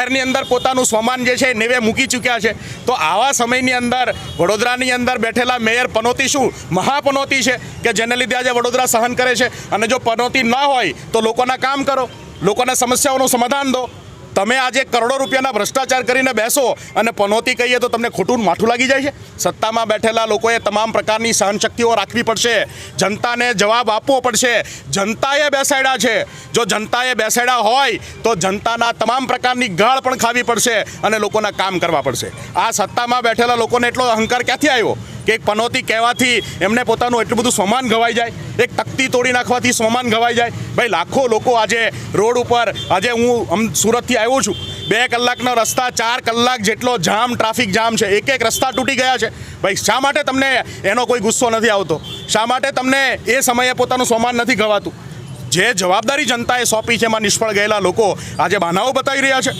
શહેરની અંદર પોતાનું સ્વમાન જે છે નેવે મૂકી ચૂક્યા છે। તો આવા સમયની અંદર વડોદરાની અંદર બેઠેલા મેયર પનોતી શું મહાપનોતી છે કે જેને લીધે આજે વડોદરા સહન કરે છે। અને જો પનોતી ન હોય તો લોકોના કામ કરો, લોકોના સમસ્યાઓનું સમાધાન દો। તમે આજે કરોડો રૂપિયાના ભ્રષ્ટાચાર કરીને બેસો અને પનોતી કહીએ તો તમને ખોટું માઠું લાગી જાય છે। સત્તામાં બેઠેલા લોકોએ તમામ પ્રકારની સહનશક્તિઓ રાખવી પડશે, જનતાને જવાબ આપવો પડશે। જનતાએ બેસાડ્યા છે, જો જનતાએ બેસાડ્યા હોય તો જનતાના તમામ પ્રકારની ગાળ પણ ખાવી પડશે અને લોકોના કામ કરવા પડશે। આ સત્તામાં બેઠેલા લોકોને એટલો અહંકાર ક્યાંથી આવ્યો કે એક પનોતી કહેવાથી એમને પોતાનું એટલું બધું સ્વમાન ગવાઈ જાય, એક તકતી તોડી નાખવાથી સ્વમાન ગવાઈ જાય। ભાઈ લાખો લોકો આજે રોડ ઉપર, આજે હું સુરતથી આવ્યો છું, 2 કલાકનો રસ્તા 4 કલાક જેટલો જામ, ટ્રાફિક જામ છે, એક રસ્તા તૂટી ગયા છે। ભાઈ શા માટે તમને એનો કોઈ ગુસ્સો નથી આવતો? શા માટે તમને એ સમયે પોતાનું સ્વમાન નથી ગવાતું? જે જવાબદારી જનતાએ સોંપી છે એમાં નિષ્ફળ ગયેલા લોકો આજે બહાનાઓ બતાવી રહ્યા છે।